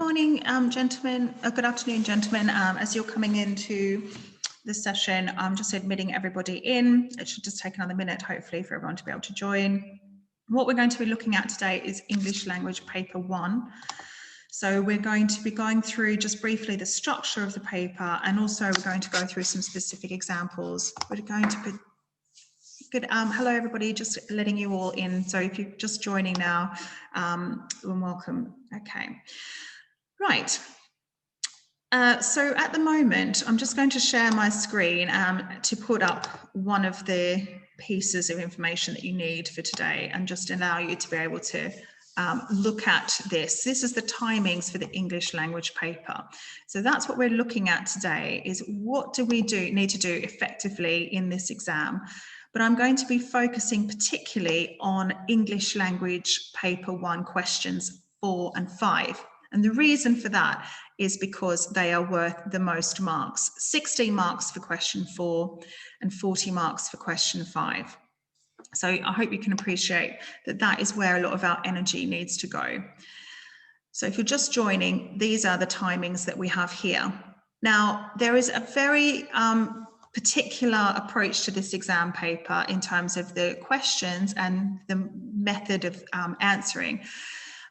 morning, gentlemen. Good afternoon, gentlemen. As you're coming into the session, I'm just admitting everybody in. It should just take another minute, hopefully, for everyone to be able to join. What we're going to be looking at today is English Language Paper 1. So we're going to be going through just briefly the structure of the paper, and also we're going to go through some specific examples. We're going to be good. Hello, everybody, just letting you all in. So if you're just joining now, welcome. Okay. Right. So at the moment, I'm just going to share my screen to put up one of the pieces of information that you need for today and just allow you to be able to look at this. This is the timings for the English language paper. So that's what we're looking at today, is what do we need to do effectively in this exam. But I'm going to be focusing particularly on English language paper 1 questions 4 and 5. And the reason for that is because they are worth the most marks. 16 marks for question 4 and 40 marks for question 5. So I hope you can appreciate that that is where a lot of our energy needs to go. So if you're just joining, these are the timings that we have here. Now, there is a very particular approach to this exam paper in terms of the questions and the method of answering.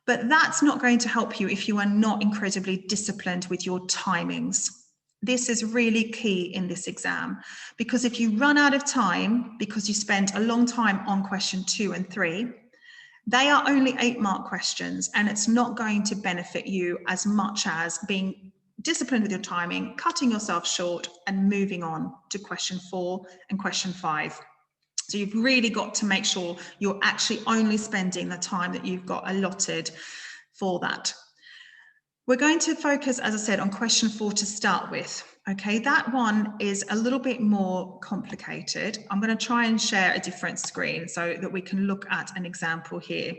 But that's not going to help you if you are not incredibly disciplined with your timings. This is really key in this exam, because if you run out of time because you spent a long time on question 2 and 3, they are only 8-mark questions, and it's not going to benefit you as much as being disciplined with your timing, cutting yourself short and moving on to question 4 and question 5. So you've really got to make sure you're actually only spending the time that you've got allotted for that. We're going to focus, as I said, on question 4 to start with. Okay, that one is a little bit more complicated. I'm going to try and share a different screen so that we can look at an example here.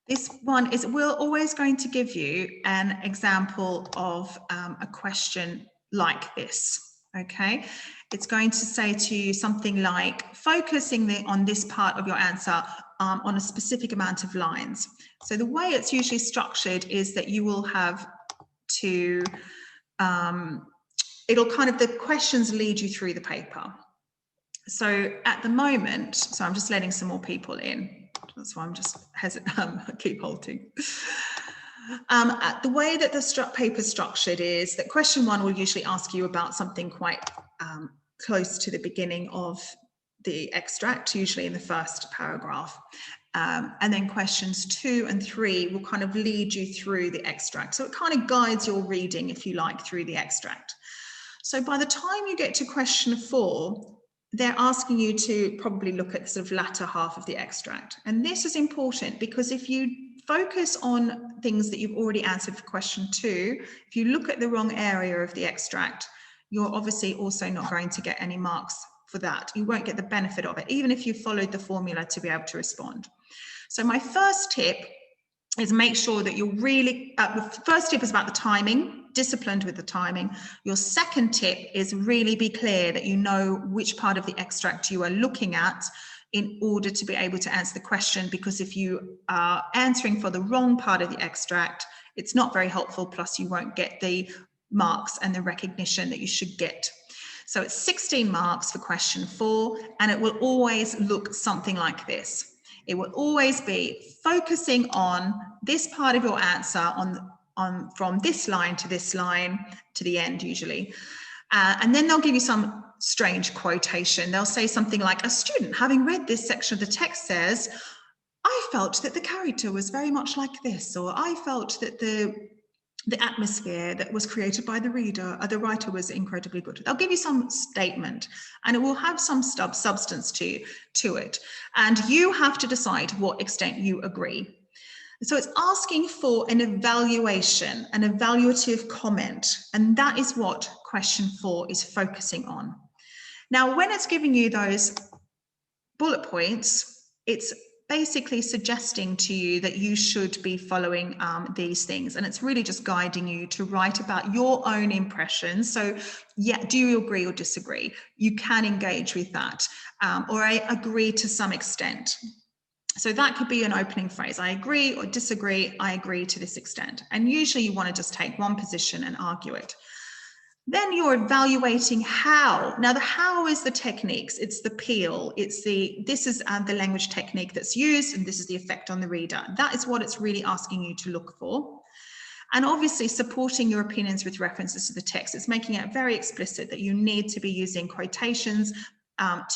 This one is, we're always going to give you an example of a question like this. Okay, it's going to say to you something like, focusing on this part of your answer on a specific amount of lines. So the way it's usually structured is that you will have to, the questions lead you through the paper. So at the moment, so I'm just letting some more people in. That's why I'm just hesitant, keep halting. The way that the paper is structured is that question 1 will usually ask you about something quite close to the beginning of the extract, usually in the first paragraph. And then questions 2 and 3 will kind of lead you through the extract. So it kind of guides your reading, if you like, through the extract. So by the time you get to question 4, they're asking you to probably look at the sort of latter half of the extract. And this is important because if you focus on things that you've already answered for question 2, if you look at the wrong area of the extract, you're obviously also not going to get any marks for that. You won't get the benefit of it, even if you followed the formula to be able to respond. So my first tip is make sure that you're really, the first tip is about the timing, disciplined with the timing. Your second tip is really be clear that you know which part of the extract you are looking at in order to be able to answer the question, because if you are answering for the wrong part of the extract, it's not very helpful, plus you won't get the marks and the recognition that you should get. So it's 16 marks for question 4, and it will always look something like this. It will always be focusing on this part of your answer from this line to the end usually. And then they'll give you some strange quotation. They'll say something like, a student having read this section of the text says, I felt that the character was very much like this, or I felt that the atmosphere that was created by the writer was incredibly good. They'll give you some statement and it will have some substance to it. And you have to decide to what extent you agree. So it's asking for an evaluation, an evaluative comment, and that is what question 4 is focusing on. Now, when it's giving you those bullet points, it's basically suggesting to you that you should be following these things, and it's really just guiding you to write about your own impressions. So yeah, do you agree or disagree? You can engage with that, or I agree to some extent. So that could be an opening phrase. I agree or disagree. I agree to this extent. And usually you want to just take one position and argue it. Then you're evaluating how. Now the how is the techniques. It's the peel. This is the language technique that's used, and this is the effect on the reader. That is what it's really asking you to look for. And obviously supporting your opinions with references to the text. It's making it very explicit that you need to be using quotations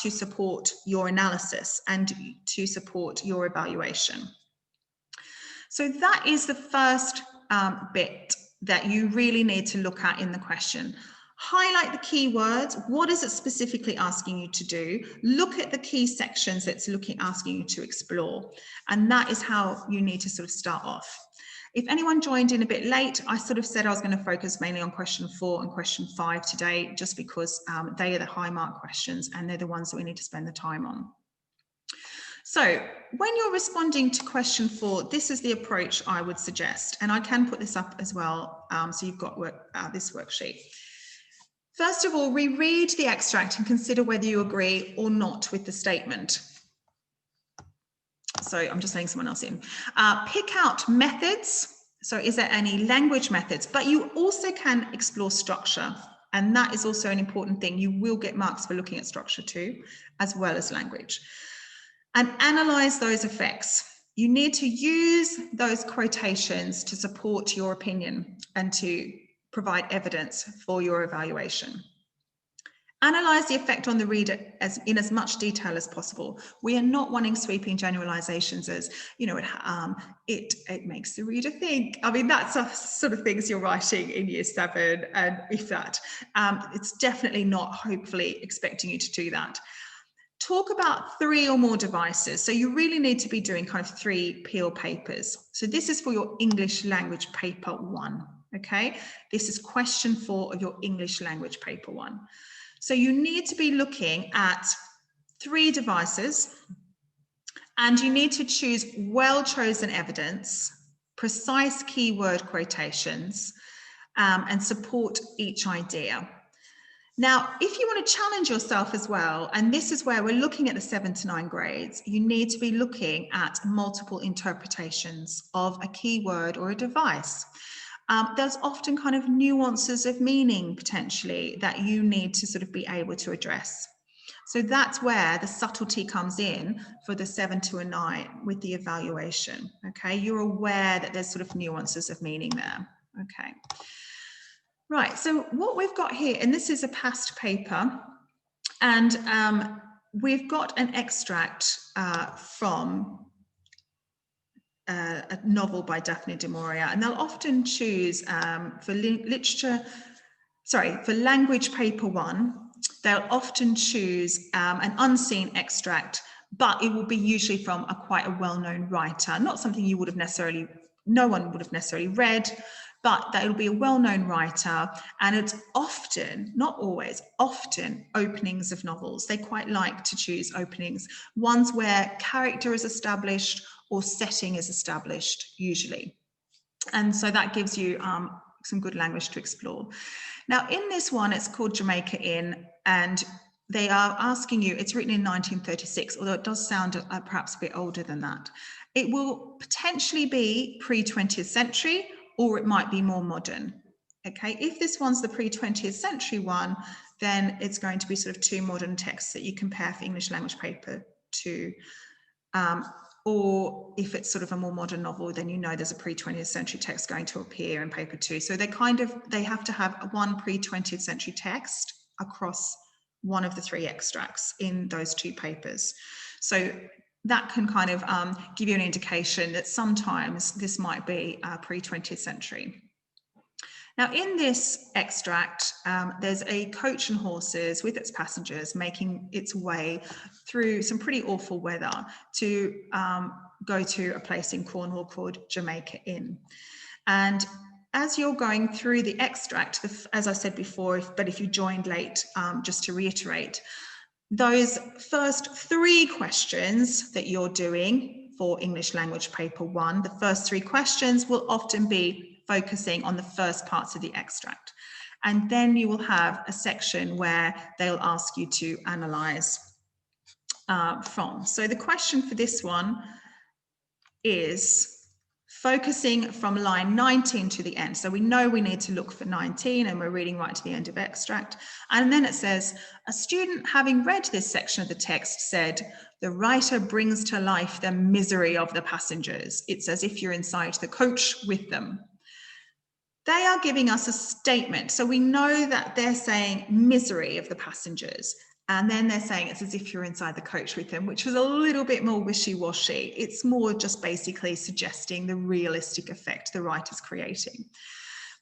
to support your analysis and to support your evaluation. So that is the first bit that you really need to look at in the question. Highlight the key words. What is it specifically asking you to do? Look at the key sections it's asking you to explore. And that is how you need to sort of start off. If anyone joined in a bit late, I sort of said I was going to focus mainly on question 4 and question 5 today, just because they are the high mark questions and they're the ones that we need to spend the time on. So when you're responding to question 4, this is the approach I would suggest, and I can put this up as well, so you've got this worksheet. First of all, reread the extract and consider whether you agree or not with the statement. So I'm just letting someone else in. Pick out methods. So is there any language methods? But you also can explore structure. And that is also an important thing. You will get marks for looking at structure too, as well as language. And analyze those effects. You need to use those quotations to support your opinion and to provide evidence for your evaluation. Analyze the effect on the reader in as much detail as possible. We are not wanting sweeping generalizations as, you know, it makes the reader think. I mean, that's the sort of things you're writing in year 7, and if that, it's definitely not hopefully expecting you to do that. Talk about 3 or more devices. So you really need to be doing kind of 3 peel papers. So this is for your English language paper 1, okay? This is question 4 of your English language paper 1. So you need to be looking at 3 devices, and you need to choose well-chosen evidence, precise keyword quotations, and support each idea. Now, if you want to challenge yourself as well, and this is where we're looking at the 7 to 9 grades, you need to be looking at multiple interpretations of a keyword or a device. There's often kind of nuances of meaning potentially that you need to sort of be able to address. So that's where the subtlety comes in for the 7 to a 9 with the evaluation. Okay, you're aware that there's sort of nuances of meaning there. Okay. Right, so what we've got here, and this is a past paper, and we've got an extract from a novel by Daphne du Maurier, and they'll often choose for language paper 1, they'll often choose an unseen extract, but it will be usually from quite a well-known writer, not something you would have necessarily, no one would have necessarily read, but that it'll be a well-known writer, and it's often, not always, often openings of novels. They quite like to choose openings, ones where character is established or setting is established usually. And so that gives you some good language to explore. Now in this one, it's called Jamaica Inn, and they are asking you, it's written in 1936, although it does sound perhaps a bit older than that. It will potentially be pre-20th century, or it might be more modern. Okay, if this one's the pre-20th century one, then it's going to be sort of 2 modern texts that you compare for English language paper 2. Or if it's sort of a more modern novel, then you know there's a pre-20th century text going to appear in paper 2. So they have to have one pre-20th century text across one of the 3 extracts in those 2 papers. So that can kind of give you an indication that sometimes this might be pre-20th century. Now in this extract, there's a coach and horses with its passengers making its way through some pretty awful weather to go to a place in Cornwall called Jamaica Inn. And as you're going through the extract, as I said before, but if you joined late, just to reiterate, those first 3 questions that you're doing for English language paper 1, the first 3 questions will often be focusing on the first parts of the extract. And then you will have a section where they'll ask you to analyze from. So the question for this one is focusing from line 19 to the end. So we know we need to look for 19 and we're reading right to the end of extract. And then it says, a student having read this section of the text said, the writer brings to life the misery of the passengers. It's as if you're inside the coach with them. They are giving us a statement. So we know that they're saying misery of the passengers. And then they're saying it's as if you're inside the coach with them, which was a little bit more wishy-washy. It's more just basically suggesting the realistic effect the writer's creating.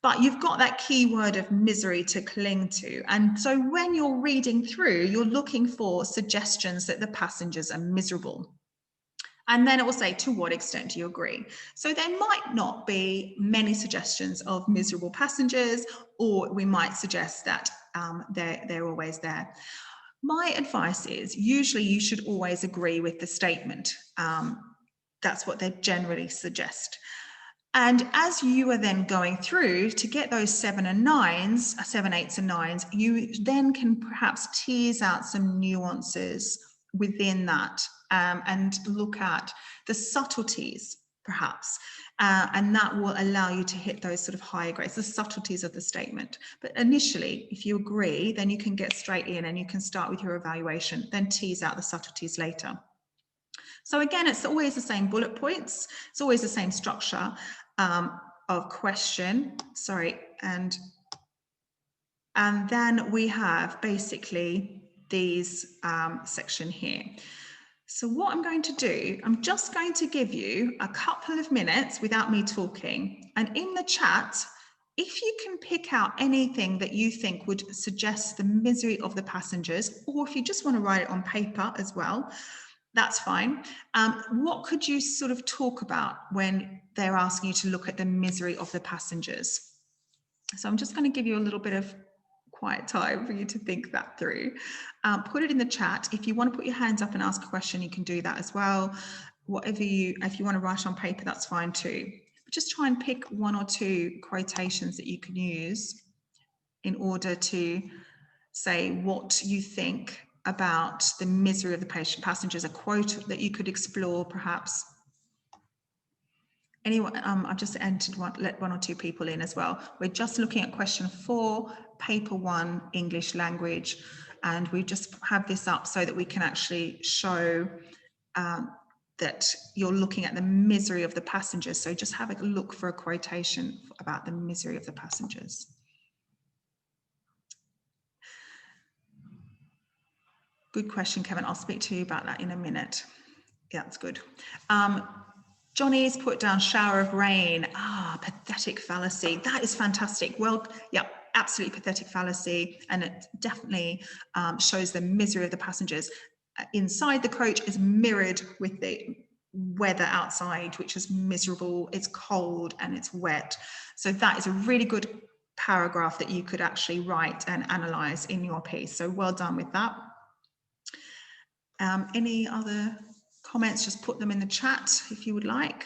But you've got that key word of misery to cling to. And so when you're reading through, you're looking for suggestions that the passengers are miserable. And then it will say, to what extent do you agree? So there might not be many suggestions of miserable passengers, or we might suggest that they're always there. My advice is usually you should always agree with the statement. That's what they generally suggest. And as you are then going through to get those 7 and 9s, 7, 8s and 9s, you then can perhaps tease out some nuances within that and look at the subtleties perhaps, and that will allow you to hit those sort of higher grades, the subtleties of the statement. But initially, if you agree, then you can get straight in and you can start with your evaluation, then tease out the subtleties later. So again, it's always the same bullet points. It's always the same structure of question, and then we have basically these section here. So what I'm going to do, I'm just going to give you a couple of minutes without me talking, and in the chat, if you can pick out anything that you think would suggest the misery of the passengers, or if you just want to write it on paper as well, that's fine. What could you sort of talk about when they're asking you to look at the misery of the passengers? So I'm just going to give you a little bit of quiet time for you to think that through. Put it in the chat. If you want to put your hands up and ask a question, you can do that as well. If you want to write on paper, that's fine too. But just try and pick 1 or 2 quotations that you can use in order to say what you think about the misery of the passengers, a quote that you could explore perhaps. Anyone, I've just entered let 1 or 2 people in as well. We're just looking at question 4, paper 1, English language, and we just have this up so that we can actually show that you're looking at the misery of the passengers. So just have a look for a quotation about the misery of the passengers. Good question, Kevin. I'll speak to you about that in a minute. Yeah, that's good. Johnny's put down shower of rain. Pathetic fallacy. That is fantastic. Well, yeah, absolutely pathetic fallacy. And it definitely shows the misery of the passengers. Inside the coach is mirrored with the weather outside, which is miserable. It's cold and it's wet. So that is a really good paragraph that you could actually write and analyze in your piece. So well done with that. Any other comments? Just put them in the chat if you would like.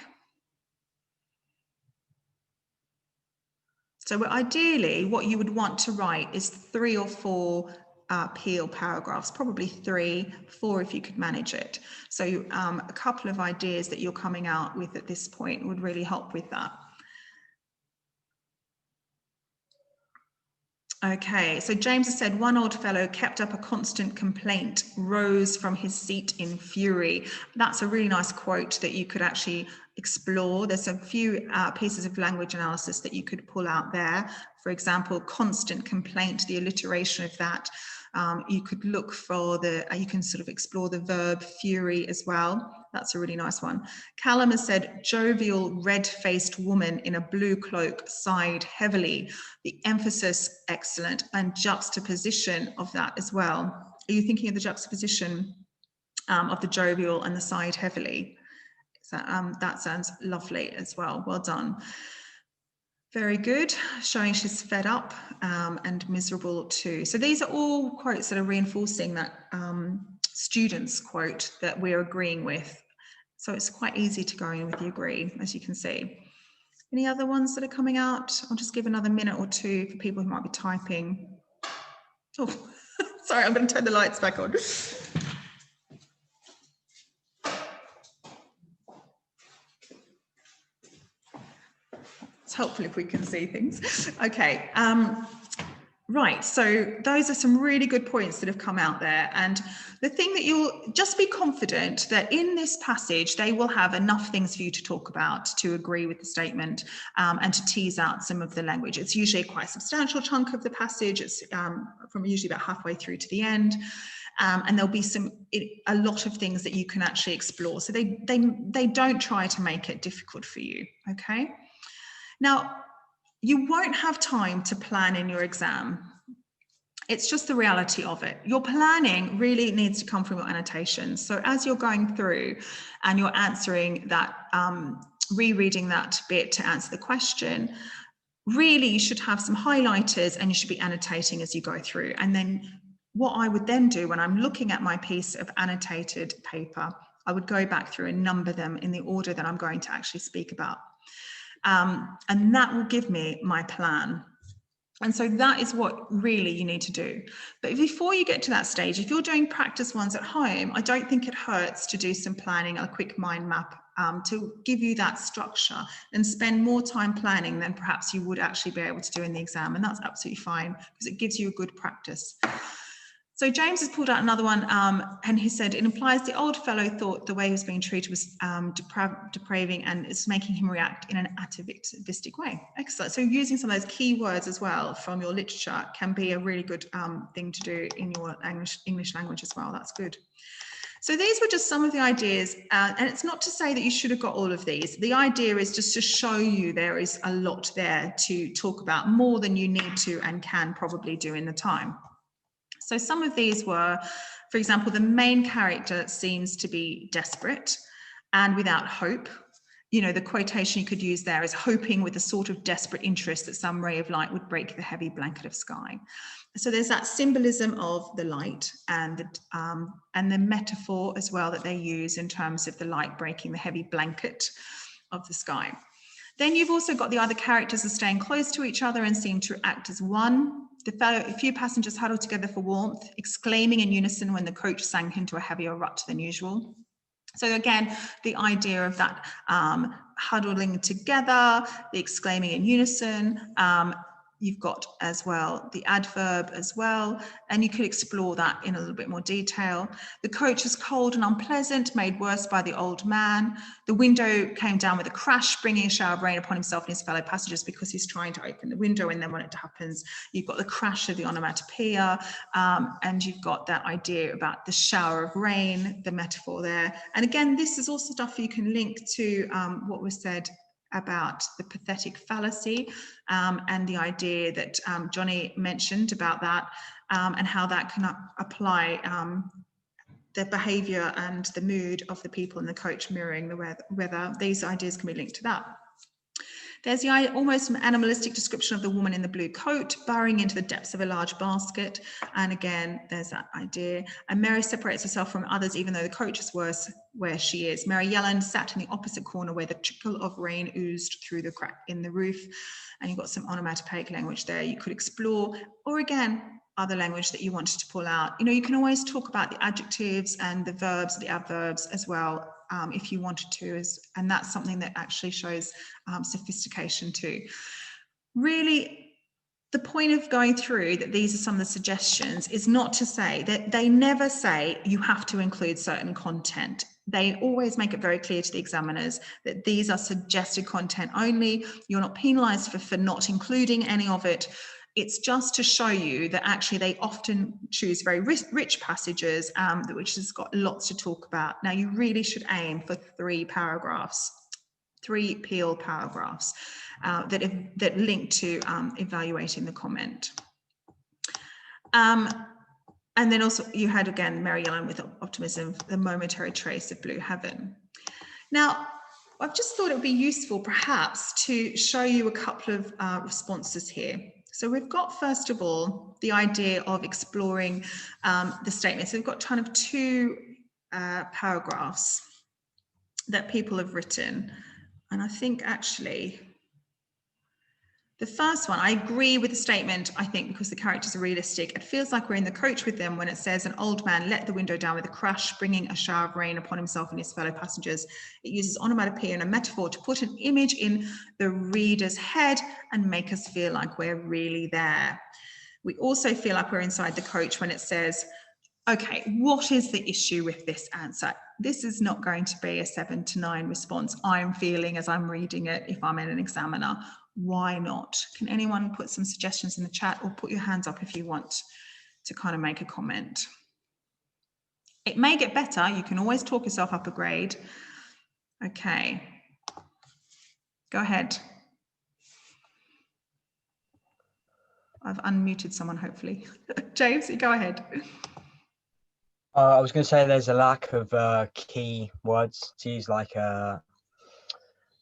So ideally, what you would want to write is 3 or 4 Peel paragraphs, probably 3, 4 if you could manage it. So a couple of ideas that you're coming out with at this point would really help with that. Okay, so James has said, one old fellow kept up a constant complaint, rose from his seat in fury. That's a really nice quote that you could actually explore. There's a few pieces of language analysis that you could pull out there. For example, constant complaint, the alliteration of that. You could look for you can sort of explore the verb fury as well. That's a really nice one. Callum has said, jovial, red-faced woman in a blue cloak sighed heavily. The emphasis, excellent, and juxtaposition of that as well. Are you thinking of the juxtaposition of the jovial and the sighed heavily? So, that sounds lovely as well. Well done. Very good, showing she's fed up and miserable too. So these are all quotes that are reinforcing that student's quote that we're agreeing with. So it's quite easy to go in with the agree, as you can see. Any other ones that are coming out? I'll just give another minute or 2 for people who might be typing. Oh, sorry, I'm going to turn the lights back on. It's helpful if we can see things. Okay. Right, so those are some really good points that have come out there. And the thing that you'll just be confident that in this passage, they will have enough things for you to talk about to agree with the statement and to tease out some of the language. It's usually quite a substantial chunk of the passage. It's from usually about halfway through to the end. And there'll be a lot of things that you can actually explore. So they don't try to make it difficult for you, okay? Now, you won't have time to plan in your exam. It's just the reality of it. Your planning really needs to come from your annotations. So as you're going through and you're answering that, rereading that bit to answer the question, really you should have some highlighters and you should be annotating as you go through. And then what I would then do when I'm looking at my piece of annotated paper, I would go back through and number them in the order that I'm going to actually speak about. And that will give me my plan. And so that is what really you need to do. But before you get to that stage, if you're doing practice ones at home, I don't think it hurts to do some planning, a quick mind map to give you that structure and spend more time planning than perhaps you would actually be able to do in the exam. And that's absolutely fine because it gives you a good practice. So James has pulled out another one and he said, it implies the old fellow thought the way he was being treated was depraving and it's making him react in an atavistic way. Excellent. So using some of those key words as well from your literature can be a really good thing to do in your English language as well. That's good. So these were just some of the ideas, and it's not to say that you should have got all of these. The idea is just to show you there is a lot there to talk about, more than you need to and can probably do in the time. So some of these were, for example, the main character seems to be desperate and without hope. You know, the quotation you could use there is hoping with a sort of desperate interest that some ray of light would break the heavy blanket of sky. So there's that symbolism of the light and the metaphor as well that they use in terms of the light breaking the heavy blanket of the sky. Then you've also got the other characters are staying close to each other and seem to act as one. A few passengers huddled together for warmth, exclaiming in unison when the coach sank into a heavier rut than usual. So again, the idea of that huddling together, the exclaiming in unison, you've got as well the adverb as well, and you could explore that in a little bit more detail. The coach is cold and unpleasant, made worse by the old man. The window came down with a crash, bringing a shower of rain upon himself and his fellow passengers because he's trying to open the window, and then when it happens, you've got the crash of the onomatopoeia, and you've got that idea about the shower of rain, the metaphor there. And again, this is also stuff you can link to what was said about the pathetic fallacy and the idea that Johnny mentioned about that and how that can apply the behaviour and the mood of the people in the coach mirroring the weather. These ideas can be linked to that. There's the almost animalistic description of the woman in the blue coat burrowing into the depths of a large basket. And again, there's that idea. And Mary separates herself from others, even though the coach is worse where she is. Mary Yelland sat in the opposite corner where the trickle of rain oozed through the crack in the roof. And you've got some onomatopoeic language there you could explore, or again, other language that you wanted to pull out. You know, you can always talk about the adjectives and the verbs, the adverbs as well, if you wanted to, and that's something that actually shows sophistication too. Really, the point of going through that these are some of the suggestions is not to say that they never say you have to include certain content. They always make it very clear to the examiners that these are suggested content only. You're not penalised for not including any of it. It's just to show you that actually they often choose very rich passages, which has got lots to talk about. Now, you really should aim for 3 paragraphs, 3 Peel paragraphs that link to evaluating the comment. And then also you had, again, Mary Ellen with optimism, the momentary trace of blue heaven. Now, I've just thought it would be useful perhaps to show you a couple of responses here. So we've got, first of all, the idea of exploring the statement. So we've got kind of 2 paragraphs that people have written. And I think actually The first one, I agree with the statement, I think, because the characters are realistic. It feels like we're in the coach with them when it says an old man let the window down with a crash, bringing a shower of rain upon himself and his fellow passengers. It uses onomatopoeia and a metaphor to put an image in the reader's head and make us feel like we're really there. We also feel like we're inside the coach when it says, okay, what is the issue with this answer? This is not going to be a 7 to 9 response I'm feeling as I'm reading it if I'm an examiner. Why not? Can anyone put some suggestions in the chat, or put your hands up if you want to kind of make a comment? It may get better. You can always talk yourself up a grade. Okay. Go ahead. I've unmuted someone, hopefully. James, you go ahead. I was going to say there's a lack of key words to use, like,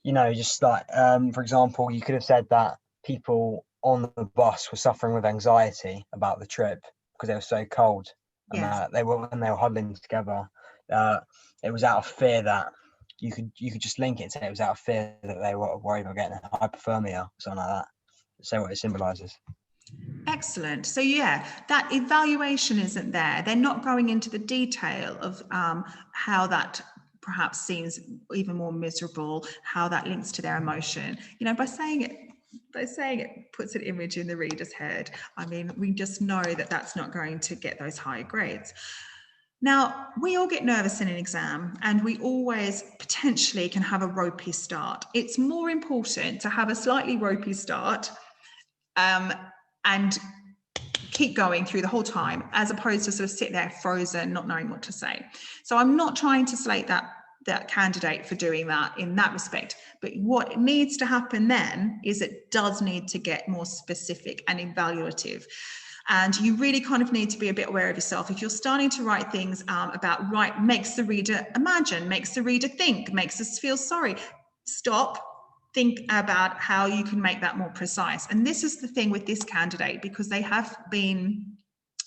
you know, just like, for example, you could have said that people on the bus were suffering with anxiety about the trip because they were so cold, and Yes. they were, when they were huddling together, it was out of fear that you could just link it to, it was out of fear that they were worried about getting hypothermia, something like that. Say what it symbolizes. Excellent. So yeah, that evaluation isn't there. They're not going into the detail of how that perhaps seems even more miserable, how that links to their emotion. You know, by saying it puts an image in the reader's head. I mean, we just know that that's not going to get those higher grades. Now, we all get nervous in an exam, and we always potentially can have a ropey start. It's more important to have a slightly ropey start and keep going through the whole time, as opposed to sort of sit there frozen, not knowing what to say. So I'm not trying to slate that candidate for doing that in that respect. But what needs to happen then is it does need to get more specific and evaluative. And you really kind of need to be a bit aware of yourself. If you're starting to write things about makes the reader imagine, makes the reader think, makes us feel sorry, stop. Think about how you can make that more precise. And this is the thing with this candidate, because they have been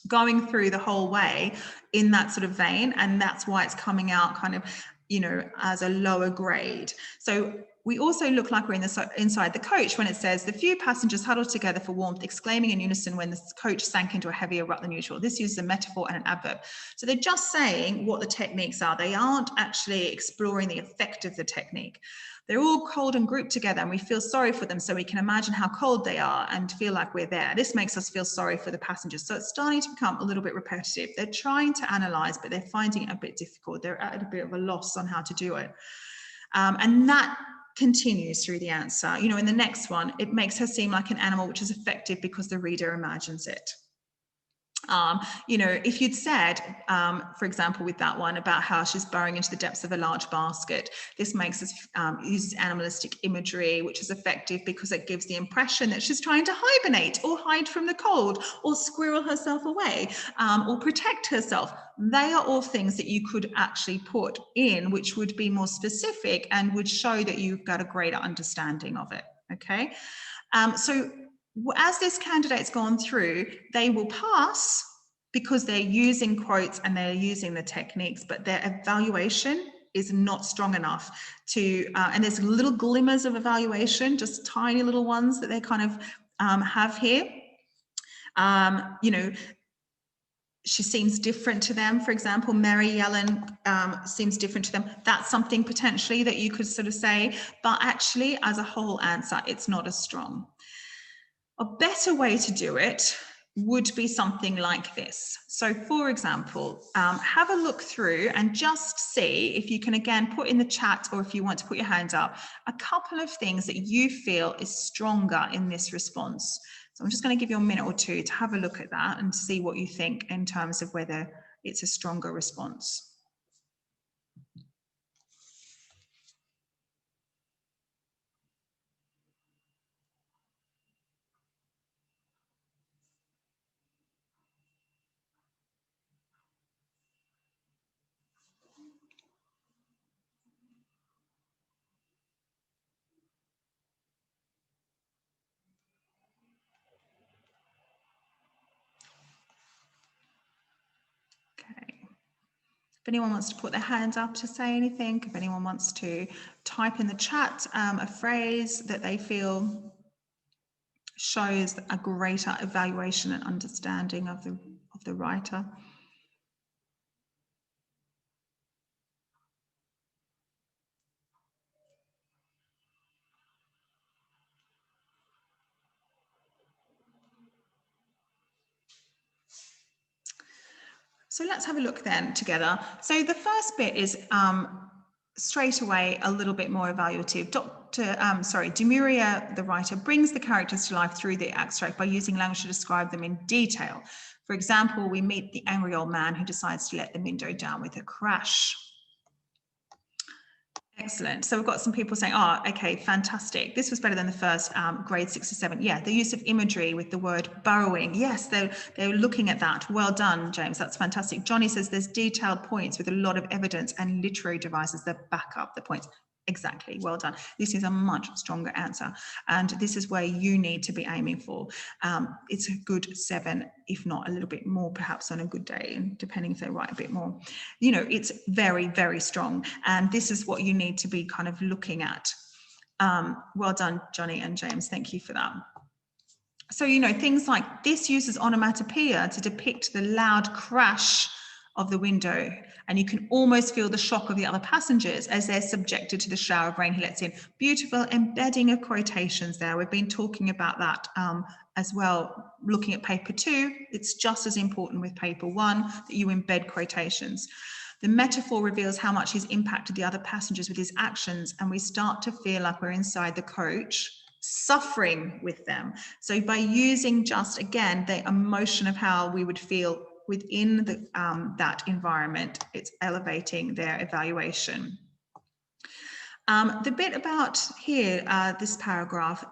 going through the whole way in that sort of vein, and that's why it's coming out kind of, you know, as a lower grade. So we also look like we're inside the coach when it says the few passengers huddled together for warmth, exclaiming in unison when the coach sank into a heavier rut than usual. This uses a metaphor and an adverb. So they're just saying what the techniques are. They aren't actually exploring the effect of the technique. They're all cold and grouped together, and we feel sorry for them, so we can imagine how cold they are and feel like we're there. This makes us feel sorry for the passengers. So it's starting to become a little bit repetitive. They're trying to analyze, but they're finding it a bit difficult. They're at a bit of a loss on how to do it. And that continues through the answer. You know, in the next one, it makes her seem like an animal, which is effective because the reader imagines it. You know, if you'd said, for example, with that one about how she's burrowing into the depths of a large basket, this makes us use animalistic imagery, which is effective because it gives the impression that she's trying to hibernate or hide from the cold or squirrel herself away or protect herself. They are all things that you could actually put in, which would be more specific and would show that you've got a greater understanding of it. Okay, so as this candidate's gone through, they will pass because they're using quotes and they're using the techniques, but their evaluation is not strong enough to, and there's little glimmers of evaluation, just tiny little ones that they kind of have here. You know, she seems different to them. For example, Mary Yellen seems different to them. That's something potentially that you could sort of say, but actually as a whole answer, it's not as strong. A better way to do it would be something like this. So for example, have a look through and just see if you can again put in the chat, or if you want to put your hand up, a couple of things that you feel is stronger in this response. So I'm just going to give you a minute or two to have a look at that and see what you think in terms of whether it's a stronger response. Okay. If anyone wants to put their hand up to say anything, if anyone wants to type in the chat a phrase that they feel shows a greater evaluation and understanding of the writer. So let's have a look then together. So the first bit is straight away a little bit more evaluative. Du Maurier, the writer, brings the characters to life through the extract by using language to describe them in detail. For example, we meet the angry old man who decides to let the window down with a crash. Excellent. So we've got some people saying, oh, okay, fantastic. This was better than the first grade 6 or 7. Yeah, the use of imagery with the word burrowing. Yes, they're looking at that. Well done, James. That's fantastic. Johnny says there's detailed points with a lot of evidence and literary devices that back up the points. Exactly. Well done. This is a much stronger answer. And this is where you need to be aiming for. It's a good 7, if not a little bit more, perhaps on a good day, and depending if they write a bit more. You know, it's very, very strong. And this is what you need to be kind of looking at. Well done, Johnny and James. Thank you for that. So, you know, things like this uses onomatopoeia to depict the loud crash of the window, and you can almost feel the shock of the other passengers as they're subjected to the shower of rain he lets in. Beautiful embedding of quotations there. We've been talking about that as well. Looking at paper 2, it's just as important with paper 1 that you embed quotations. The metaphor reveals how much he's impacted the other passengers with his actions, and we start to feel like we're inside the coach, suffering with them. So by using just, again, the emotion of how we would feel within the, that environment, it's elevating their evaluation. The bit about here, this paragraph,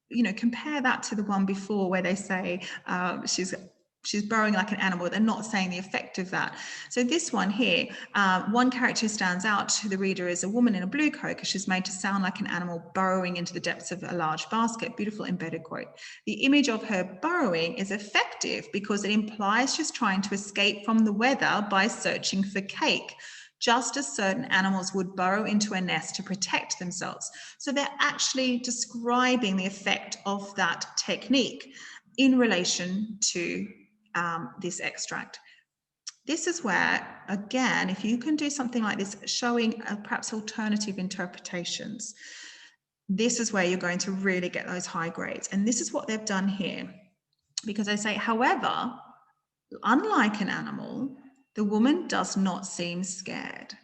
you know, compare that to the one before where they say she's burrowing like an animal. They're not saying the effect of that. So this one here, one character stands out to the reader is a woman in a blue coat because she's made to sound like an animal burrowing into the depths of a large basket. Beautiful embedded quote. The image of her burrowing is effective because it implies she's trying to escape from the weather by searching for cake, just as certain animals would burrow into a nest to protect themselves. So they're actually describing the effect of that technique in relation to this extract. This is where, again, if you can do something like this, showing perhaps alternative interpretations, this is where you're going to really get those high grades. And this is what they've done here, because they say, however, unlike an animal, the woman does not seem scared.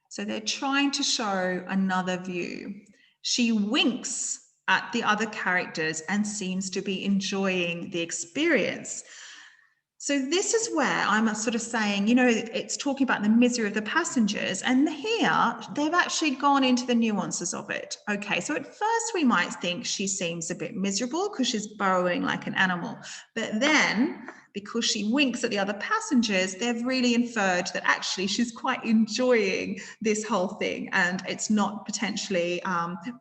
So they're trying to show another view. She winks at the other characters and seems to be enjoying the experience. So this is where I'm sort of saying, you know, it's talking about the misery of the passengers, and here they've actually gone into the nuances of it. Okay, so at first we might think she seems a bit miserable because she's burrowing like an animal, but then because she winks at the other passengers, they've really inferred that actually she's quite enjoying this whole thing, and it's not potentially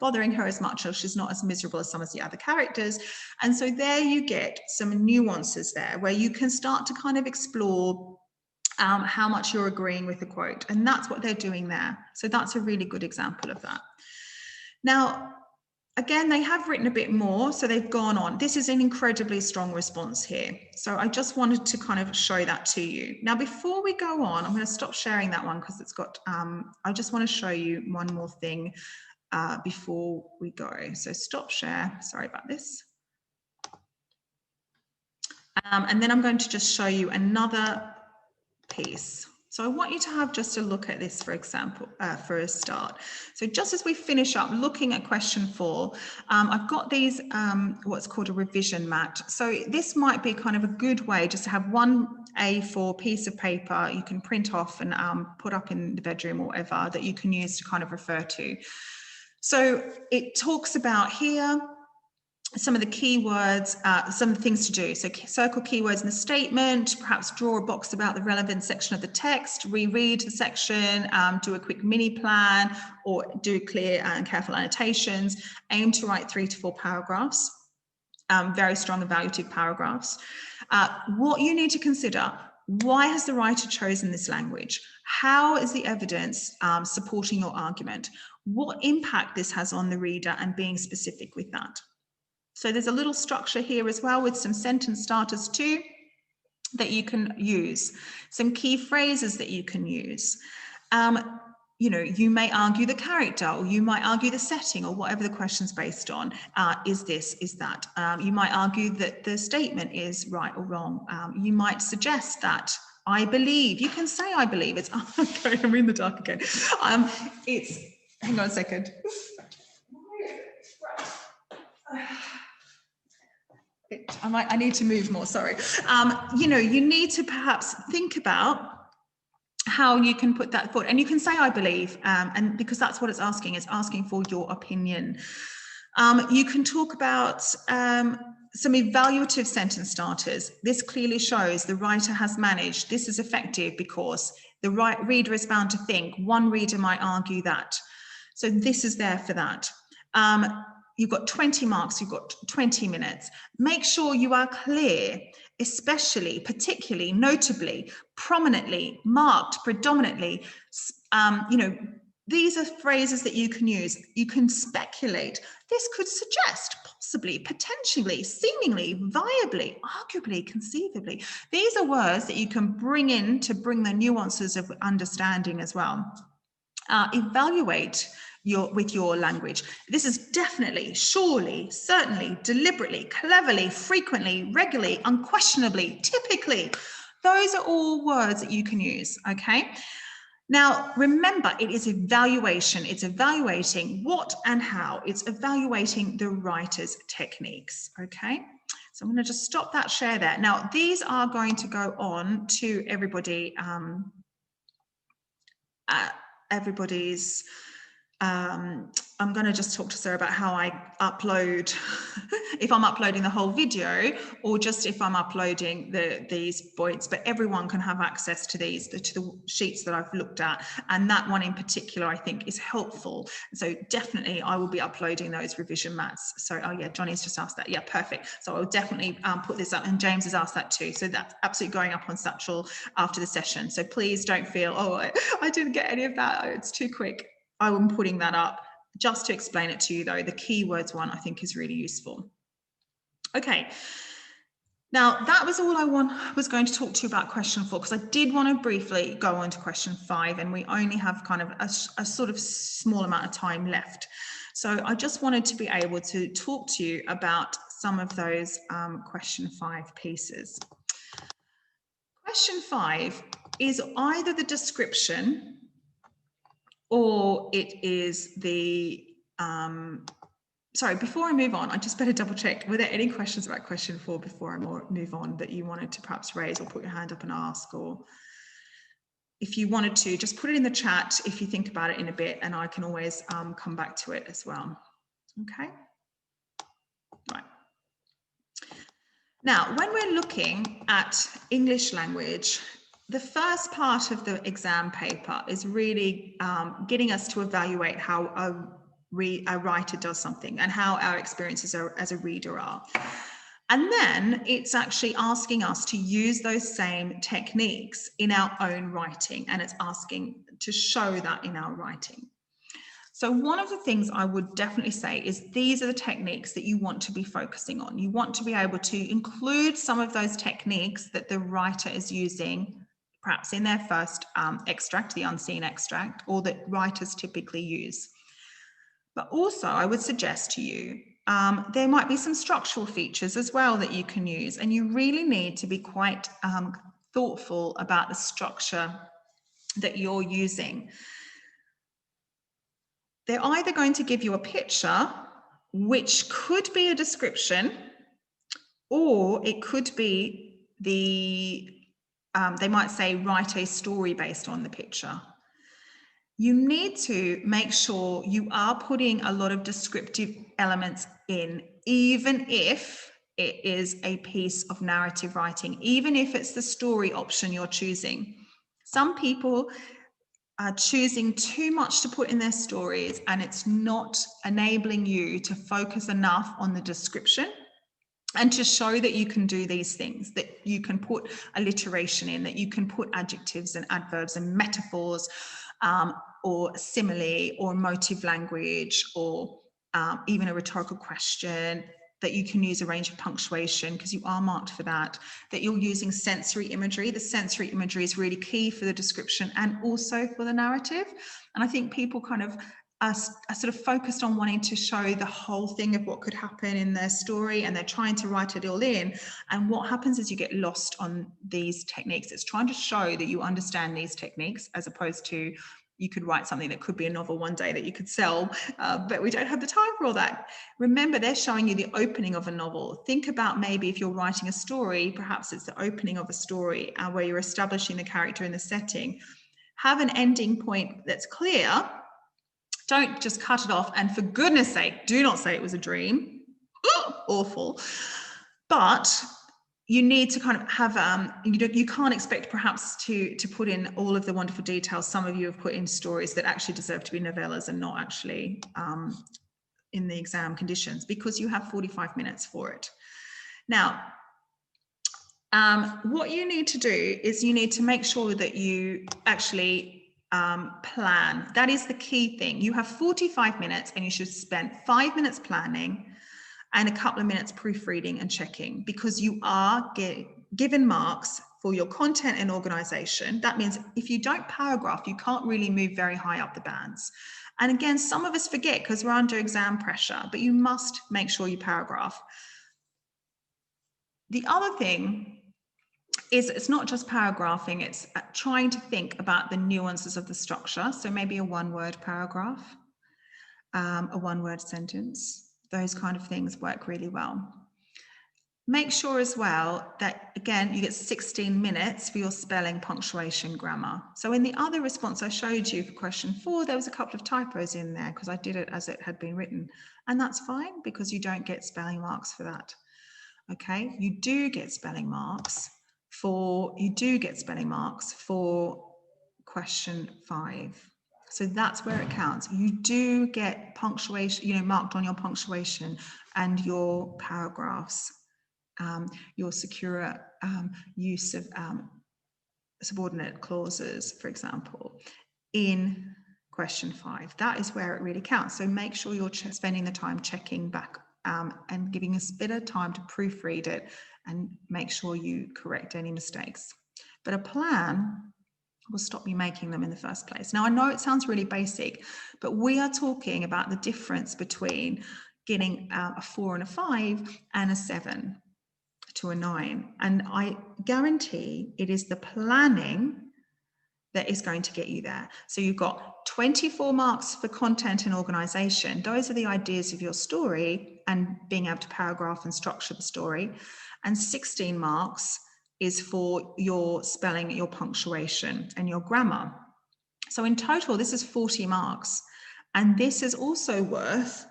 bothering her as much, or she's not as miserable as some of the other characters. And so there you get some nuances there where you can start to kind of explore how much you're agreeing with the quote, and that's what they're doing there. So that's a really good example of that. Now, again, they have written a bit more, so they've gone on. This is an incredibly strong response here. So I just wanted to kind of show that to you. Now, before we go on, I'm going to stop sharing that one because it's got, I just want to show you one more thing before we go. So stop share, sorry about this. And then I'm going to just show you another piece. So I want you to have just a look at this, for example, for a start. So just as we finish up looking at question 4, I've got these, what's called a revision mat. So this might be kind of a good way just to have one A4 piece of paper you can print off and put up in the bedroom or whatever that you can use to kind of refer to. So it talks about here some of the keywords, some of the things to do. So circle keywords in the statement, perhaps draw a box about the relevant section of the text, reread the section, do a quick mini plan, or do clear and careful annotations. Aim to write 3 to 4 paragraphs, very strong evaluative paragraphs. What you need to consider: why has the writer chosen this language? How is the evidence supporting your argument? What impact this has on the reader, and being specific with that. So there's a little structure here as well with some sentence starters too that you can use, some key phrases that you can use. You know, you may argue the character, or you might argue the setting, or whatever the question's based on. Is this, is that? You might argue that the statement is right or wrong. You might suggest that I believe. You can say I believe. It's okay, I'm in the dark again. It's, hang on a second. I need to move more, sorry. You know, you need to perhaps think about how you can put that forward, and you can say I believe, and because that's what it's asking for your opinion. You can talk about some evaluative sentence starters. This clearly shows the writer has managed, this is effective because the reader is bound to think, one reader might argue that. So this is there for that. You've got 20 marks, you've got 20 minutes. Make sure you are clear, especially, particularly, notably, prominently, marked, predominantly. You know, these are phrases that you can use. You can speculate. This could suggest, possibly, potentially, seemingly, viably, arguably, conceivably. These are words that you can bring in to bring the nuances of understanding as well. Evaluate with your language. This is definitely, surely, certainly, deliberately, cleverly, frequently, regularly, unquestionably, typically. Those are all words that you can use, okay? Now, remember, it is evaluation. It's evaluating what and how. It's evaluating the writer's techniques, okay? So I'm going to just stop that share there. Now, these are going to go on to everybody, everybody's. I'm going to just talk to Sarah about how I upload, if I'm uploading the whole video or just if I'm uploading these points, but everyone can have access to these, to the sheets that I've looked at. And that one in particular, I think is helpful. So definitely I will be uploading those revision mats. So, oh yeah, Johnny's just asked that. Yeah, perfect. So I'll definitely put this up, and James has asked that too. So that's absolutely going up on Satchel after the session. So please don't feel, oh, I didn't get any of that. Oh, it's too quick. I'm putting that up just to explain it to you though. The keywords one I think is really useful. Okay, now that was all I was going to talk to you about question 4, because I did want to briefly go on to question 5, and we only have kind of a sort of small amount of time left. So I just wanted to be able to talk to you about some of those question 5 pieces. Question 5 is either the description or it is the, sorry, before I move on, I just better double check. Were there any questions about question 4 before I move on that you wanted to perhaps raise or put your hand up and ask? Or if you wanted to, just put it in the chat if you think about it in a bit, and I can always come back to it as well. Okay. Right. Now, when we're looking at English language, the first part of the exam paper is really getting us to evaluate how a writer does something and how our experiences as a reader are. And then it's actually asking us to use those same techniques in our own writing, and it's asking to show that in our writing. So one of the things I would definitely say is these are the techniques that you want to be focusing on. You want to be able to include some of those techniques that the writer is using, perhaps in their first extract, the unseen extract, or that writers typically use. But also I would suggest to you, there might be some structural features as well that you can use, and you really need to be quite thoughtful about the structure that you're using. They're either going to give you a picture, which could be a description, or it could be they might say write a story based on the picture. You need to make sure you are putting a lot of descriptive elements in, even if it is a piece of narrative writing, even if it's the story option you're choosing. Some people are choosing too much to put in their stories, and it's not enabling you to focus enough on the description and to show that you can do these things, that you can put alliteration in, that you can put adjectives and adverbs and metaphors or simile or motive language or even a rhetorical question, that you can use a range of punctuation because you are marked for that, that you're using sensory imagery. The sensory imagery is really key for the description and also for the narrative. And I think people kind of are sort of focused on wanting to show the whole thing of what could happen in their story, and they're trying to write it all in. And what happens is you get lost on these techniques. It's trying to show that you understand these techniques, as opposed to you could write something that could be a novel one day that you could sell, but we don't have the time for all that. Remember, they're showing you the opening of a novel. Think about maybe if you're writing a story, perhaps it's the opening of a story where you're establishing the character in the setting. Have an ending point that's clear. Don't just cut it off. And for goodness sake, do not say it was a dream. Ooh, awful. But you need to kind of have, you can't expect perhaps to put in all of the wonderful details some of you have put in stories that actually deserve to be novellas and not actually in the exam conditions, because you have 45 minutes for it. Now, what you need to do is you need to make sure that you actually plan. That is the key thing. You have 45 minutes and you should spend 5 minutes planning and a couple of minutes proofreading and checking, because you are given marks for your content and organization. That means if you don't paragraph, you can't really move very high up the bands. And again, some of us forget because we're under exam pressure, but you must make sure you paragraph. The other thing is it's not just paragraphing, it's trying to think about the nuances of the structure. So maybe a one-word paragraph, a one-word sentence. Those kind of things work really well. Make sure as well that, again, you get 16 minutes for your spelling, punctuation, grammar. So in the other response I showed you for question 4, there was a couple of typos in there because I did it as it had been written. And that's fine because you don't get spelling marks for that. Okay, you do get spelling marks for question 5. So that's where it counts. You do get punctuation, marked on your punctuation and your paragraphs, your secure use of subordinate clauses, for example, in question 5. That is where it really counts. So make sure you're spending the time checking back and giving us a bit of time to proofread it and make sure you correct any mistakes. But a plan will stop you making them in the first place. Now, I know it sounds really basic, but we are talking about the difference between getting a 4 and a 5 and a 7 to a 9. And I guarantee it is the planning that is going to get you there. So you've got 24 marks for content and organization. Those are the ideas of your story and being able to paragraph and structure the story. And 16 marks is for your spelling, your punctuation, and your grammar. So in total, this is 40 marks. And this is also worth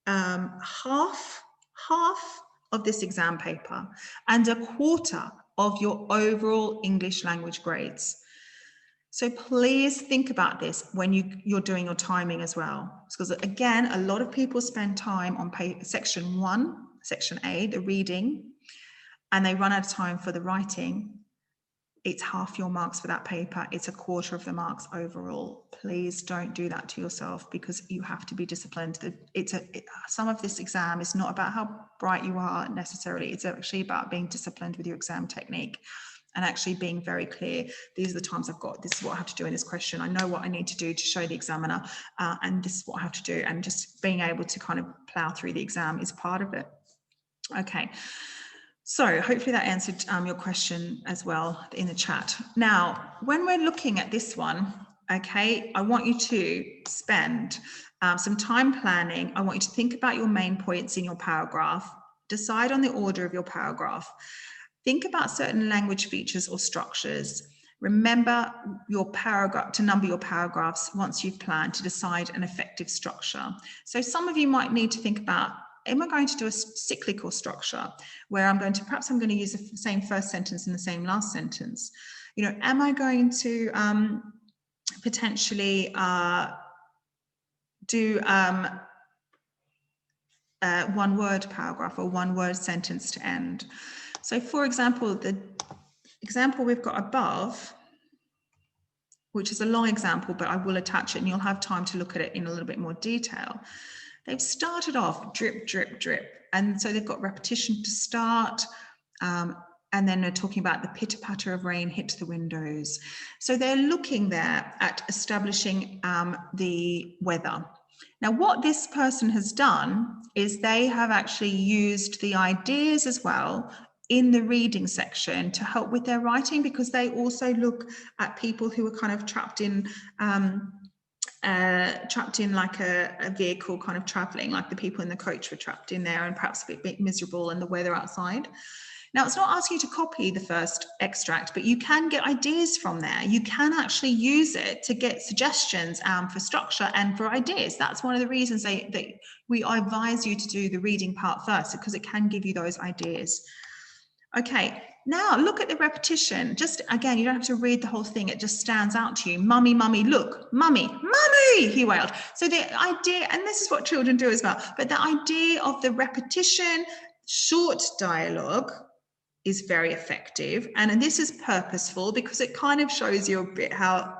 half of this exam paper and a quarter of your overall English language grades. So please think about this when you're doing your timing as well. Because again, a lot of people spend time on section 1, section A, the reading, and they run out of time for the writing. It's half your marks for that paper. It's a quarter of the marks overall. Please don't do that to yourself because you have to be disciplined. Some of this exam is not about how bright you are necessarily. It's actually about being disciplined with your exam technique and actually being very clear. These are the times I've got. This is what I have to do in this question. I know what I need to do to show the examiner, and this is what I have to do. And just being able to kind of plow through the exam is part of it. Okay. So hopefully that answered your question as well in the chat. Now, when we're looking at this one, okay, I want you to spend some time planning. I want you to think about your main points in your paragraph, decide on the order of your paragraph, think about certain language features or structures. Remember your paragraph, to number your paragraphs once you've planned to decide an effective structure. So some of you might need to think about, am I going to do a cyclical structure where perhaps I'm going to use the same first sentence and the same last sentence? Am I going to potentially do one word paragraph or one word sentence to end? So for example, the example we've got above, which is a long example, but I will attach it and you'll have time to look at it in a little bit more detail. they've started off drip, drip, drip. And so they've got repetition to start. And then they're talking about the pitter patter of rain hit the windows. So they're looking there at establishing the weather. Now, what this person has done is they have actually used the ideas as well in the reading section to help with their writing, because they also look at people who are kind of trapped in like a vehicle kind of traveling, like the people in the coach were trapped in there and perhaps a bit miserable and the weather outside. Now, it's not asking you to copy the first extract, but you can get ideas from there. You can actually use it to get suggestions for structure and for ideas. That's one of the reasons that we advise you to do the reading part first, because it can give you those ideas. Okay, now look at the repetition. Just again, you don't have to read the whole thing. It just stands out to you. Mummy, mummy, look, mummy, mummy, he wailed. So the idea, and this is what children do as well, but the idea of the repetition, short dialogue, is very effective, and this is purposeful because it kind of shows you a bit how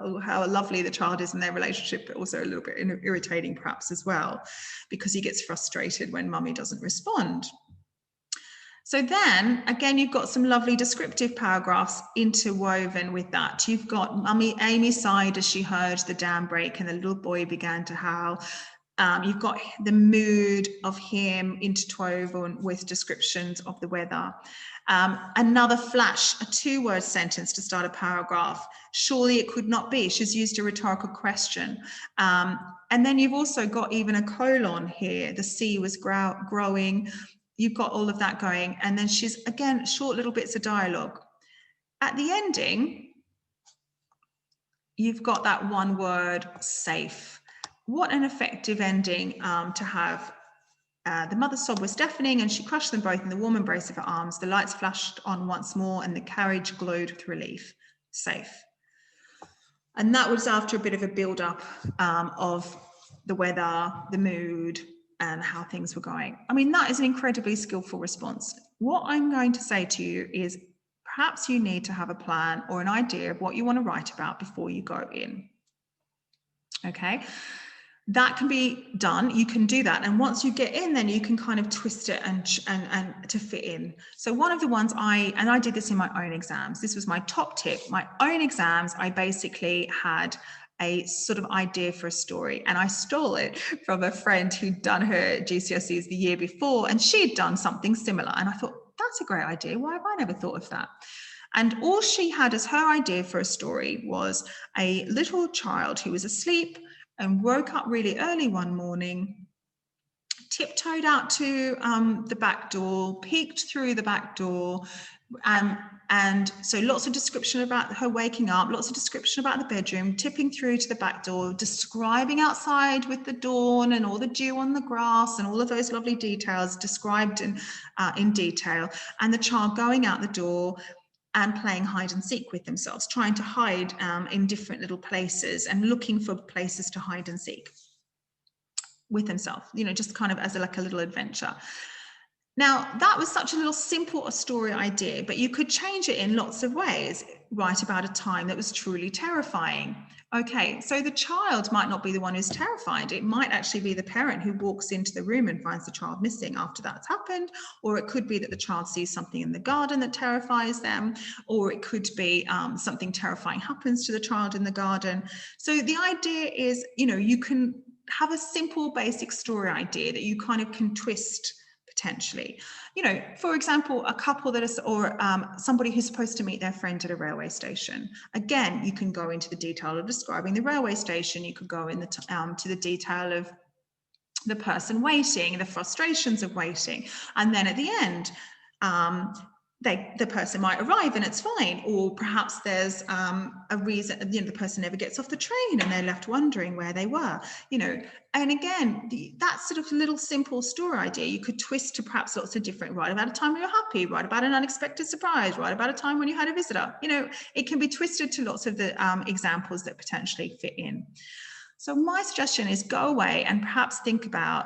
lovely the child is in their relationship, but also a little bit irritating perhaps as well, because he gets frustrated when mummy doesn't respond. So then again, you've got some lovely descriptive paragraphs interwoven with that. You've got mummy Amy sighed as she heard the dam break and the little boy began to howl. You've got the mood of him interwoven with descriptions of the weather. Another flash, a 2-word sentence to start a paragraph. Surely it could not be. She's used a rhetorical question. And then you've also got even a colon here. The sea was growing. You've got all of that going. And then she's, again, short little bits of dialogue. At the ending, you've got that 1 word, safe. What an effective ending to have. The mother's sob was deafening and she crushed them both in the warm embrace of her arms. The lights flashed on once more and the carriage glowed with relief. Safe. And that was after a bit of a build-up of the weather, the mood, and how things were going. I mean, that is an incredibly skillful response. What I'm going to say to you is perhaps you need to have a plan or an idea of what you want to write about before you go in. Okay. That can be done. You can do that. And once you get in, then you can kind of twist it and to fit in. So one of the ones I did this in my own exams. This was my top tip. My own exams, I basically had a sort of idea for a story, and I stole it from a friend who'd done her GCSEs the year before, and she'd done something similar. And I thought, that's a great idea. Why have I never thought of that? And all she had as her idea for a story was a little child who was asleep and woke up really early one morning, tiptoed out to the back door, peeked through the back door, and so lots of description about her waking up, lots of description about the bedroom, tipping through to the back door, describing outside with the dawn and all the dew on the grass and all of those lovely details described in detail, and the child going out the door and playing hide and seek with themselves, trying to hide in different little places and looking for places to hide and seek with themselves, you know, just kind of as like a little adventure. Now, that was such a little simple story idea, but you could change it in lots of ways. Write about a time that was truly terrifying. Okay, so the child might not be the one who's terrified. It might actually be the parent who walks into the room and finds the child missing after that's happened, or it could be that the child sees something in the garden that terrifies them, or it could be something terrifying happens to the child in the garden. So the idea is, you know, you can have a simple basic story idea that you kind of can twist potentially. You know, for example, a couple that is, or somebody who's supposed to meet their friend at a railway station. Again, you can go into the detail of describing the railway station. You could go in to the detail of the person waiting, the frustrations of waiting. And then at the end, the person might arrive and it's fine, or perhaps there's a reason, you know, the person never gets off the train and they're left wondering where they were, you know. And again, that sort of little simple story idea, you could twist to perhaps lots of different, write about a time when you're happy, write about an unexpected surprise, write about a time when you had a visitor, you know, it can be twisted to lots of the examples that potentially fit in. So my suggestion is go away and perhaps think about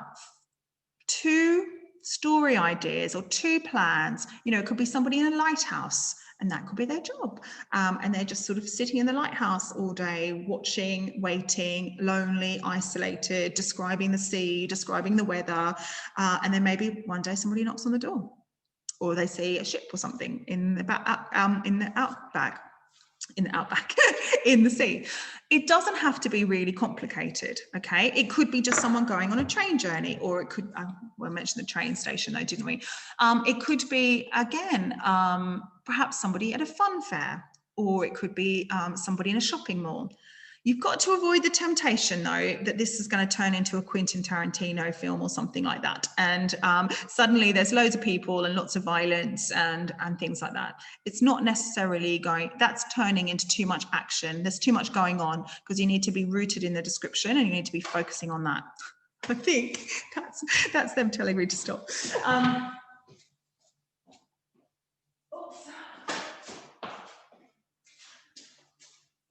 2 story ideas or 2 plans. You know, it could be somebody in a lighthouse, and that could be their job. And they're just sort of sitting in the lighthouse all day, watching, waiting, lonely, isolated, describing the sea, describing the weather. And then maybe one day somebody knocks on the door, or they see a ship or something in the outback, in the sea. It doesn't have to be really complicated, okay? It could be just someone going on a train journey, or it could, we mentioned the train station though, didn't we? It could be, again, perhaps somebody at a fun fair, or it could be somebody in a shopping mall. You've got to avoid the temptation, though, that this is going to turn into a Quentin Tarantino film or something like that. And suddenly there's loads of people and lots of violence and things like that. It's not necessarily that's turning into too much action. There's too much going on, because you need to be rooted in the description and you need to be focusing on that. I think that's them telling me to stop.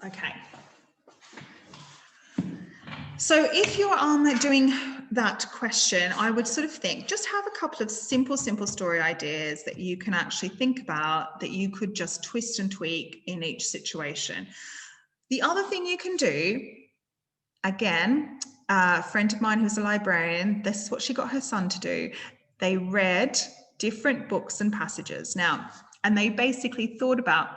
Okay. So if you're doing that question, I would sort of think, just have a couple of simple story ideas that you can actually think about, that you could just twist and tweak in each situation. The other thing you can do, again, a friend of mine who's a librarian, this is what she got her son to do. They read different books and passages now, and they basically thought about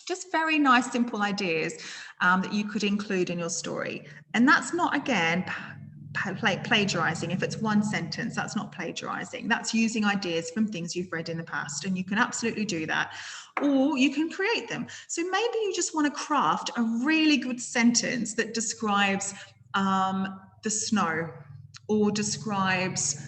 just very nice, simple ideas that you could include in your story. And that's not, again, plagiarizing. If it's one sentence, that's not plagiarizing. That's using ideas from things you've read in the past, and you can absolutely do that. Or you can create them. So maybe you just want to craft a really good sentence that describes the snow, or describes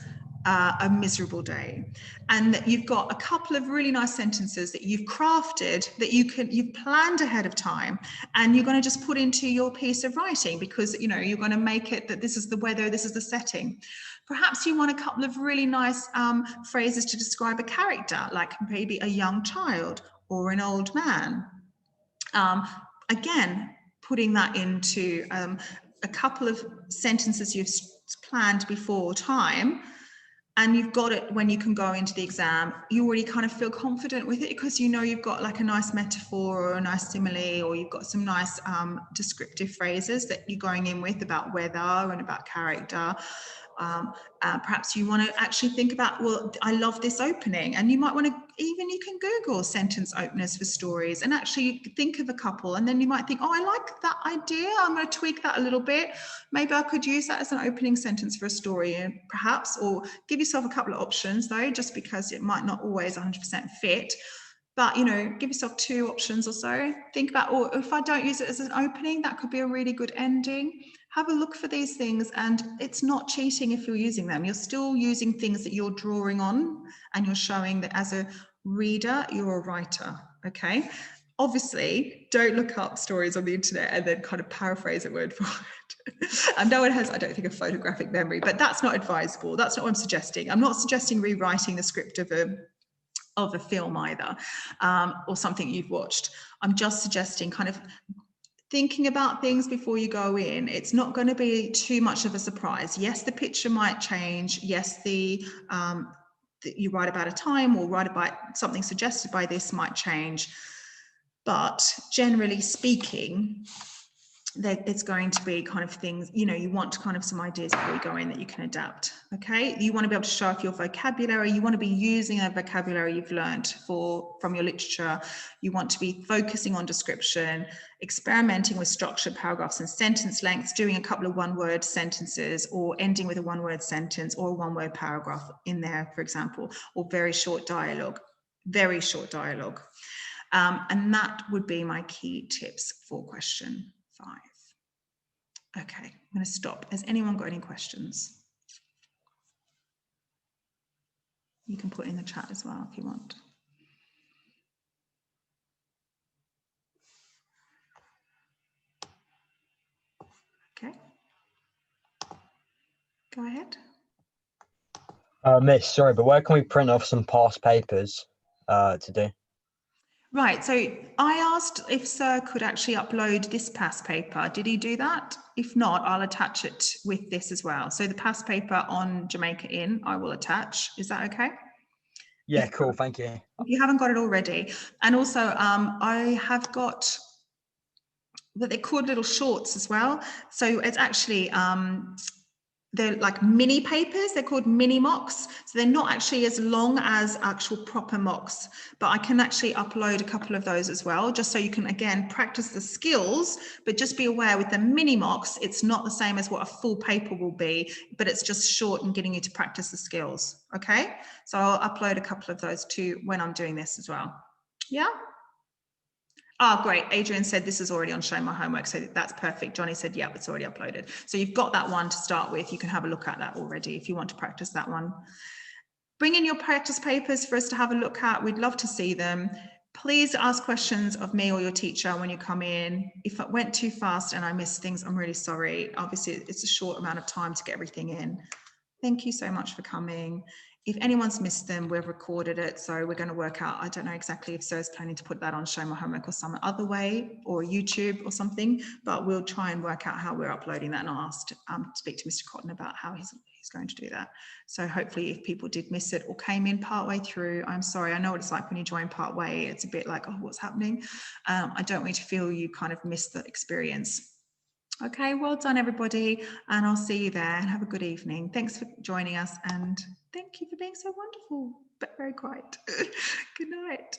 a miserable day, and that you've got a couple of really nice sentences that you've crafted, that you've planned ahead of time, and you're going to just put into your piece of writing, because you know you're going to make it that this is the weather, this is the setting. Perhaps you want a couple of really nice phrases to describe a character, like maybe a young child or an old man. Again, putting that into a couple of sentences you've planned before time, and you've got it when you can go into the exam. You already kind of feel confident with it, because you know you've got like a nice metaphor or a nice simile, or you've got some nice descriptive phrases that you're going in with about weather and about character. Perhaps you want to actually think about, well, I love this opening, and you might want to, even you can Google sentence openers for stories and actually think of a couple, and then you might think, oh, I like that idea, I'm going to tweak that a little bit, maybe I could use that as an opening sentence for a story, and perhaps, or give yourself a couple of options though, just because it might not always 100% fit. But, you know, give yourself 2 options or so. Think about, or if I don't use it as an opening, that could be a really good ending. Have a look for these things, and it's not cheating if you're using them. You're still using things that you're drawing on, and you're showing that as a reader, you're a writer, okay? Obviously, don't look up stories on the internet and then kind of paraphrase it word for word. And no one has, I don't think, a photographic memory, but that's not advisable. That's not what I'm suggesting. I'm not suggesting rewriting the script of a film either, or something you've watched. I'm just suggesting kind of thinking about things before you go in. It's not going to be too much of a surprise. Yes, the picture might change. Yes, you write about a time, or write about something suggested by this might change. But generally speaking, it's going to be kind of things, you know, you want kind of some ideas before you go in that you can adapt, okay? You want to be able to show off your vocabulary. You want to be using a vocabulary you've learned from your literature. You want to be focusing on description, experimenting with structured paragraphs and sentence lengths, doing a couple of one-word sentences, or ending with a one-word sentence or a one-word paragraph in there, for example, or very short dialogue. And that would be my key tips for question 5. Okay, I'm going to stop. Has anyone got any questions? You can put in the chat as well if you want. Okay. Go ahead. Miss, sorry, but where can we print off some past papers to do? Right, so I asked if Sir could actually upload this past paper. Did he do that? If not, I'll attach it with this as well. So the past paper on Jamaica Inn, I will attach. Is that okay? Yeah, cool. Thank you. If you haven't got it already. And also, I have got what they're called little shorts as well. So it's actually they're like mini papers. They're called mini mocks. So they're not actually as long as actual proper mocks, but I can actually upload a couple of those as well, just so you can, again, practice the skills, but just be aware with the mini mocks, it's not the same as what a full paper will be, but it's just short and getting you to practice the skills. Okay. So I'll upload a couple of those too when I'm doing this as well. Yeah. Oh, great. Adrian said this is already on Show My Homework. So that's perfect. Johnny said, yeah, it's already uploaded. So you've got that one to start with. You can have a look at that already if you want to practice that one. Bring in your practice papers for us to have a look at. We'd love to see them. Please ask questions of me or your teacher when you come in. If it went too fast and I missed things, I'm really sorry. Obviously, it's a short amount of time to get everything in. Thank you so much for coming. If anyone's missed them, we've recorded it. So we're going to work out, I don't know exactly if Sir's planning to put that on Show My Homework or some other way, or YouTube or something, but we'll try and work out how we're uploading that. And I'll ask, speak to Mr. Cotton about how he's going to do that. So hopefully if people did miss it or came in partway through, I'm sorry. I know what it's like when you join partway. It's a bit like, oh, what's happening? I don't want you to feel you kind of missed the experience. Okay, well done, everybody. And I'll see you there and have a good evening. Thanks for joining us. And thank you for being so wonderful, but very quiet. Good night.